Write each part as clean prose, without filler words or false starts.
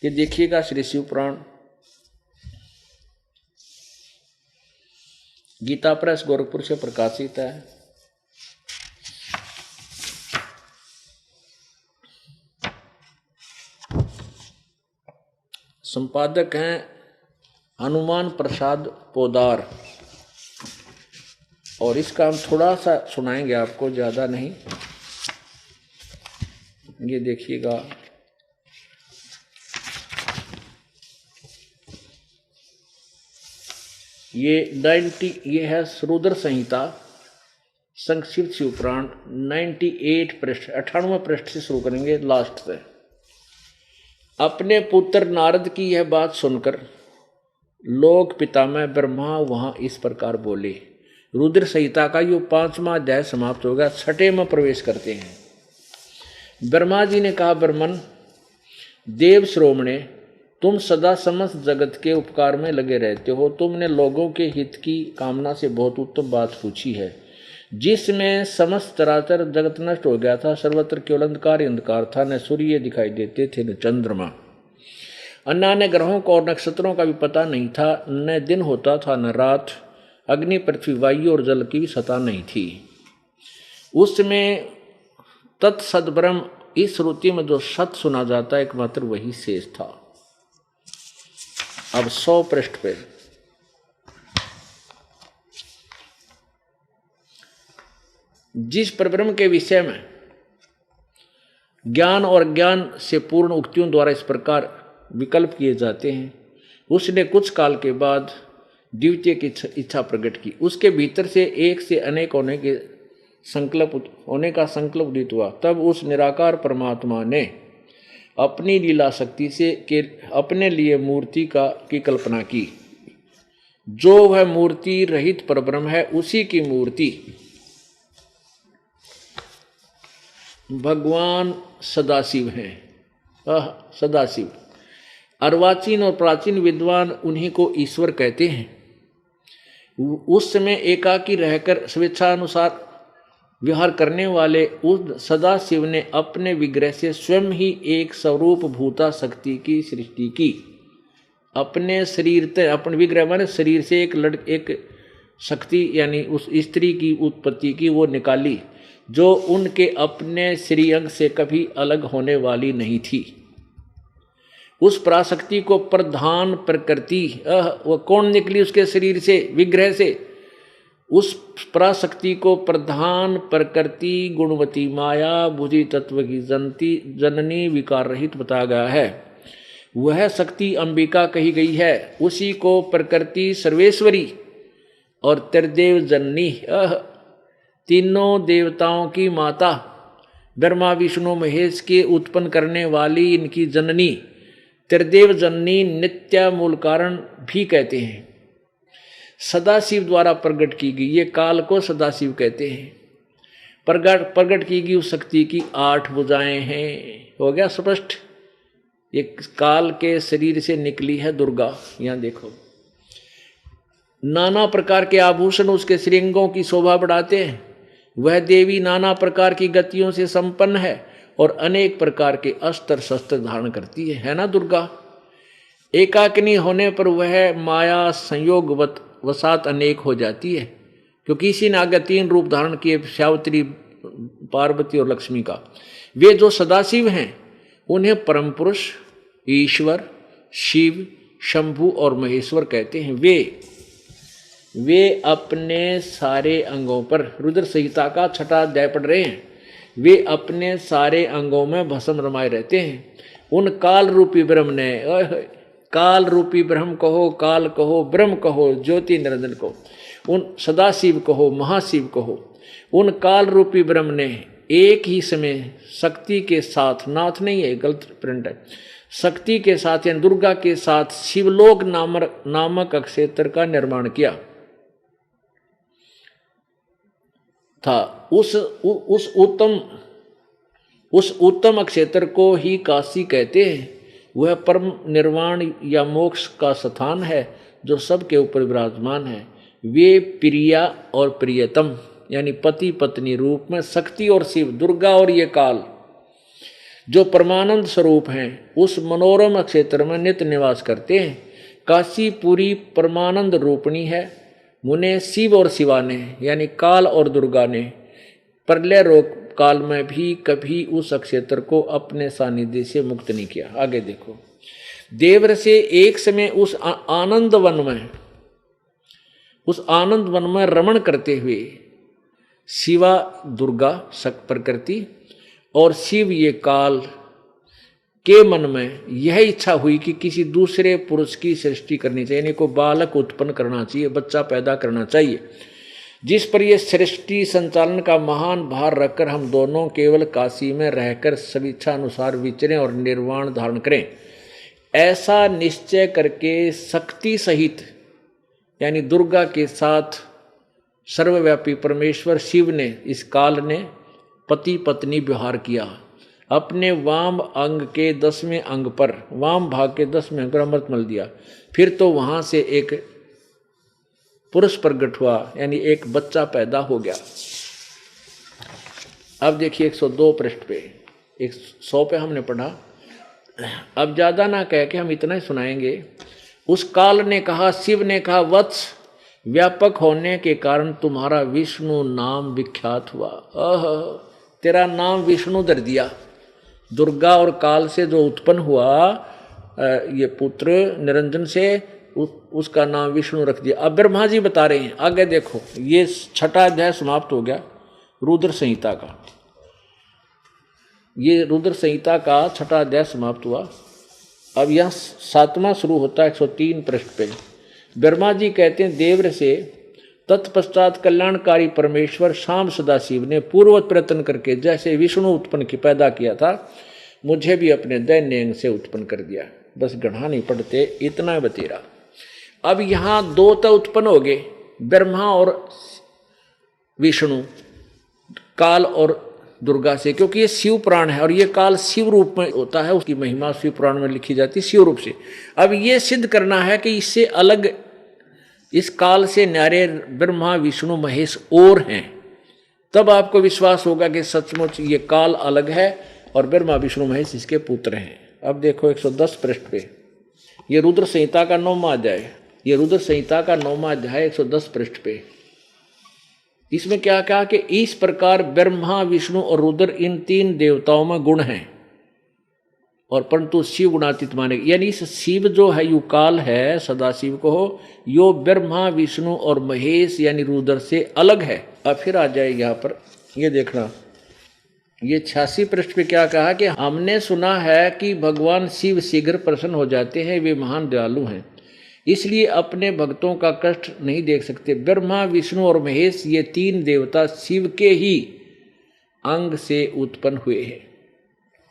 ये देखिएगा श्री शिव पुराण, गीता प्रेस गोरखपुर से प्रकाशित है। संपादक हैं हनुमान प्रसाद पोदार, और इसका हम थोड़ा सा सुनाएंगे आपको, ज़्यादा नहीं। ये देखिएगा, ये है रुद्र संहिता संक्षिप्त शिवपुराण 98 पृष्ठ, 98 पृष्ठ से शुरू करेंगे लास्ट से। अपने पुत्र नारद की यह बात सुनकर लोक पितामह ब्रह्मा वहां इस प्रकार बोले। रुद्र संहिता का यो 5वां अध्याय समाप्त हो गया, 6ठे में प्रवेश करते हैं। ब्रह्मा जी ने कहा, ब्रह्मन देव श्रोमणे, तुम सदा समस्त जगत के उपकार में लगे रहते हो। तुमने लोगों के हित की कामना से बहुत उत्तम बात पूछी है। जिसमें समस्त चराचर जगत नष्ट हो गया था, सर्वत्र केवल अंधकार ही अंधकार था, न सूर्य दिखाई देते थे न चंद्रमा, अन्य ग्रहों को और नक्षत्रों का भी पता नहीं था, न दिन होता था न रात, अग्नि पृथ्वी वायु और जल की भी सत्ता नहीं थी। उसमें तत्सद ब्रह्म, इस श्रुति में जो सत सुना जाता है एकमात्र वही शेष था। अब 100 पृष्ठ पे जिस परब्रह्म के विषय में ज्ञान और ज्ञान से पूर्ण उक्तियों द्वारा इस प्रकार विकल्प किए जाते हैं, उसने कुछ काल के बाद द्वितीय की इच्छा प्रकट की। उसके भीतर से एक से अनेक होने का संकल्प उदित हुआ। तब उस निराकार परमात्मा ने अपनी लीला शक्ति से अपने लिए मूर्ति की कल्पना की। जो वह मूर्ति रहित परब्रह्म है, उसी की मूर्ति भगवान सदाशिव हैं। सदाशिव अर्वाचीन और प्राचीन विद्वान उन्हीं को ईश्वर कहते हैं। उस समय एकाकी रहकर स्वेच्छानुसार विहार करने वाले उस सदाशिव ने अपने विग्रह से स्वयं ही एक स्वरूप भूता शक्ति की सृष्टि की। अपने शरीर से, अपने विग्रह माने शरीर से एक शक्ति यानी उस स्त्री की उत्पत्ति की वो निकाली, जो उनके अपने श्रीअंग से कभी अलग होने वाली नहीं थी। उस पराशक्ति को प्रधान प्रकृति, वह कौन निकली उसके शरीर से, विग्रह से? उस पराशक्ति को प्रधान प्रकृति गुणवती माया बुद्धि तत्व की जननी विकार रहित बताया गया है। वह शक्ति अंबिका कही गई है। उसी को प्रकृति सर्वेश्वरी और त्रिदेव जननी, तीनों देवताओं की माता, ब्रह्मा विष्णु महेश के उत्पन्न करने वाली इनकी जननी, त्रिदेव जननी, नित्य मूल कारण भी कहते हैं। सदाशिव द्वारा प्रकट की गई, ये काल को सदाशिव कहते हैं। प्रकट की गई उस शक्ति की 8 भुजाएं हैं। हो गया स्पष्ट? ये काल के शरीर से निकली है दुर्गा। यहां देखो, नाना प्रकार के आभूषण उसके श्रृंगों की शोभा बढ़ाते हैं। वह देवी नाना प्रकार की गतियों से संपन्न है और अनेक प्रकार के अस्त्र शस्त्र धारण करती है ना दुर्गा? एकाकिनी होने पर वह माया संयोग वसात अनेक हो जाती है, क्योंकि इसी ने आगे 3 रूप धारण किए, सावित्री, पार्वती और लक्ष्मी का। वे जो सदाशिव हैं उन्हें परम पुरुष, ईश्वर, शिव, शंभु और महेश्वर कहते हैं। वे अपने सारे अंगों पर, रुद्र संहिता का 6ठा अध्याय पढ़ रहे हैं, वे अपने सारे अंगों में भस्म रमाए रहते हैं। उन काल रूपी ब्रह्म ने, काल रूपी ब्रह्म कहो, काल कहो, ब्रह्म कहो, ज्योति निरंजन को, उन सदाशिव कहो, महाशिव कहो, उन काल रूपी ब्रह्म ने एक ही समय शक्ति के साथ, नाथ नहीं है, गलत प्रिंट है, शक्ति के साथ यानी दुर्गा के साथ शिवलोक नामक क्षेत्र का निर्माण किया था। उस उत्तम क्षेत्र को ही काशी कहते हैं। वह परम निर्वाण या मोक्ष का स्थान है जो सबके ऊपर विराजमान है। वे प्रिया और प्रियतम यानी पति पत्नी रूप में शक्ति और शिव, दुर्गा और ये काल, जो परमानंद स्वरूप हैं, उस मनोरम क्षेत्र में नित्य निवास करते हैं। काशी पूरी परमानंद रूपणी है। मुने शिव और शिवा ने यानी काल और दुर्गा ने प्रलय रोग काल में भी कभी उस क्षेत्र को अपने सानिध्य से मुक्त नहीं किया। आगे देखो, देवर से एक समय उस आनंद वन में रमण करते हुए शिवा दुर्गा शक प्रकृति और शिव ये काल के मन में यह इच्छा हुई कि किसी दूसरे पुरुष की सृष्टि करनी चाहिए, यानी कोई बालक उत्पन्न करना चाहिए, बच्चा पैदा करना चाहिए, जिस पर यह सृष्टि संचालन का महान भार रखकर हम दोनों केवल काशी में रहकर स्वेच्छा अनुसार विचरें और निर्वाण धारण करें। ऐसा निश्चय करके शक्ति सहित यानी दुर्गा के साथ सर्वव्यापी परमेश्वर शिव ने इस काल ने पति पत्नी व्यवहार किया। अपने वाम अंग के 10वें अंग पर, वाम भाग के 10वें अंग पर अमृत मल दिया। फिर तो वहां से एक पुरुष प्रकट हुआ, यानी एक बच्चा पैदा हो गया। अब देखिए 102 पृष्ठ पे, 100 पे हमने पढ़ा। अब ज्यादा ना कह के हम इतना ही सुनाएंगे। उस काल ने कहा, शिव ने कहा, वत्स व्यापक होने के कारण तुम्हारा विष्णु नाम विख्यात हुआ। तेरा नाम विष्णु धर दिया। दुर्गा और काल से जो उत्पन्न हुआ ये पुत्र निरंजन से, उसका नाम विष्णु रख दिया। अब ब्रह्मा जी बता रहे हैं, आगे देखो, ये 6वां अध्याय समाप्त हो गया रुद्र संहिता का। ये रुद्र संहिता का 6वां अध्याय समाप्त हुआ। अब यह 7वां शुरू होता है 103 पृष्ठ पे। ब्रह्मा जी कहते हैं देवर से, तत्पश्चात कल्याणकारी परमेश्वर शाम सदाशिव ने पूर्ववत प्रयत्न करके जैसे विष्णु उत्पन्न की पैदा किया था, मुझे भी अपने दैन्य अंग से उत्पन्न कर दिया। बस गढ़ा नहीं पढ़ते, इतना बतेरा। अब यहाँ 2 तो उत्पन्न हो गए, ब्रह्मा और विष्णु, काल और दुर्गा से, क्योंकि ये शिव पुराण है और ये काल शिव रूप में होता है, उसकी महिमा शिव पुराण में लिखी जाती है शिव रूप से। अब ये सिद्ध करना है कि इससे अलग, इस काल से न्यारे ब्रह्मा विष्णु महेश और हैं, तब आपको विश्वास होगा कि सचमुच ये काल अलग है और ब्रह्मा विष्णु महेश इसके पुत्र हैं। अब देखो 110 पृष्ठ पे, ये रुद्र संहिता का 9वां अध्याय, ये रुद्र संहिता का 9वां अध्याय 110 पृष्ठ पे। इसमें क्या कहा कि इस प्रकार ब्रह्मा विष्णु और रुद्र इन 3 देवताओं में गुण हैं और परंतु शिव गुणातीत माने, यानी इस शिव जो है यू काल है, सदाशिव को हो, यो ब्रह्मा विष्णु और महेश यानी रुद्र से अलग है। अब फिर आ जाए यहाँ पर, ये देखना, ये 86 पृष्ठ पे क्या कहा कि हमने सुना है कि भगवान शिव शीघ्र प्रसन्न हो जाते हैं, वे महान दयालु हैं, इसलिए अपने भक्तों का कष्ट नहीं देख सकते। ब्रह्मा विष्णु और महेश ये 3 देवता शिव के ही अंग से उत्पन्न हुए हैं।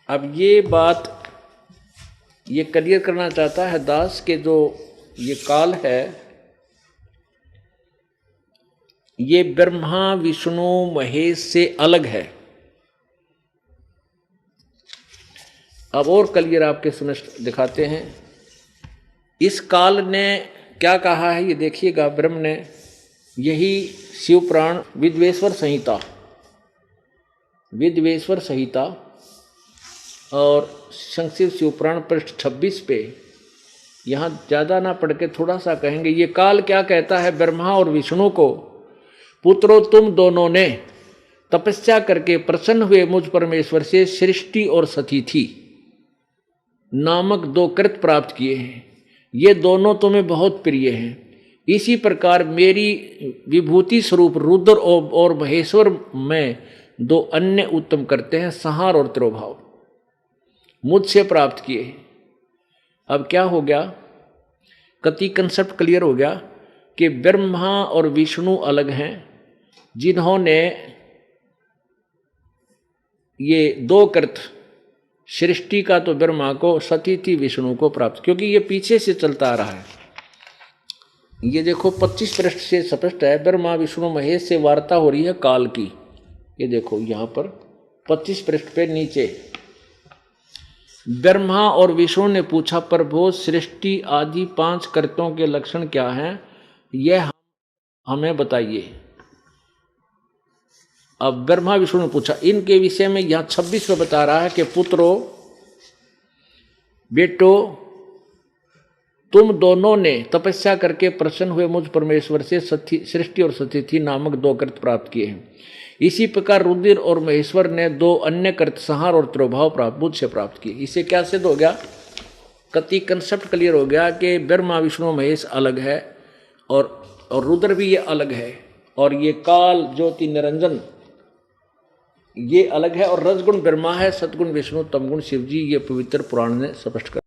अब ये बात ये क्लियर करना चाहता है दास के जो ये काल है, ये ब्रह्मा विष्णु महेश से अलग है। अब और क्लियर आपके सुनिश्चित दिखाते हैं। इस काल ने क्या कहा है ये देखिएगा, ब्रह्म ने, यही शिव पुराण विद्वेश्वर संहिता और संक्षिप्त शिव पुराण पृष्ठ 26 पे, यहाँ ज़्यादा ना पढ़ के थोड़ा सा कहेंगे। ये काल क्या कहता है ब्रह्मा और विष्णु को, पुत्रों तुम दोनों ने तपस्या करके प्रसन्न हुए मुझ परमेश्वर से सृष्टि और सतिथि नामक 2 कृत प्राप्त किए हैं। ये दोनों तुम्हें बहुत प्रिय हैं। इसी प्रकार मेरी विभूति स्वरूप रुद्र और महेश्वर में 2 अन्य उत्तम करते हैं, संहार और तिरोभाव, मुझसे प्राप्त किए। अब क्या हो गया, कति कंसेप्ट क्लियर हो गया कि ब्रह्मा और विष्णु अलग हैं, जिन्होंने ये 2 कृत, सृष्टि का तो ब्रह्मा को, सतिथि विष्णु को प्राप्त, क्योंकि ये पीछे से चलता आ रहा है। ये देखो 25 पृष्ठ से स्पष्ट है, ब्रह्मा विष्णु महेश से वार्ता हो रही है काल की। ये देखो यहाँ पर 25 पृष्ठ पे नीचे, ब्रह्मा और विष्णु ने पूछा, प्रभु सृष्टि आदि 5 कर्तों के लक्षण क्या हैं, यह हमें बताइए। अब ब्रह्मा विष्णु ने पूछा इनके विषय में यहाँ 26 में बता रहा है कि पुत्रो बेटो तुम दोनों ने तपस्या करके प्रसन्न हुए मुझ परमेश्वर से सृष्टि और सतिथि नामक 2 कृत प्राप्त किए हैं। इसी प्रकार रुद्र और महेश्वर ने 2 अन्य कृत संहार और त्रिभाव प्राप्त बुद्ध से प्राप्त किए। इससे क्या सिद्ध हो गया? कति कंसेप्ट क्लियर हो गया कि ब्रह्मा विष्णु महेश अलग है और रुद्र भी ये अलग है, और ये काल ज्योति निरंजन ये अलग है, और रजगुण ब्रह्मा है, सतगुण विष्णु, तमगुण शिव जी, ये पवित्र पुराण ने स्पष्ट कर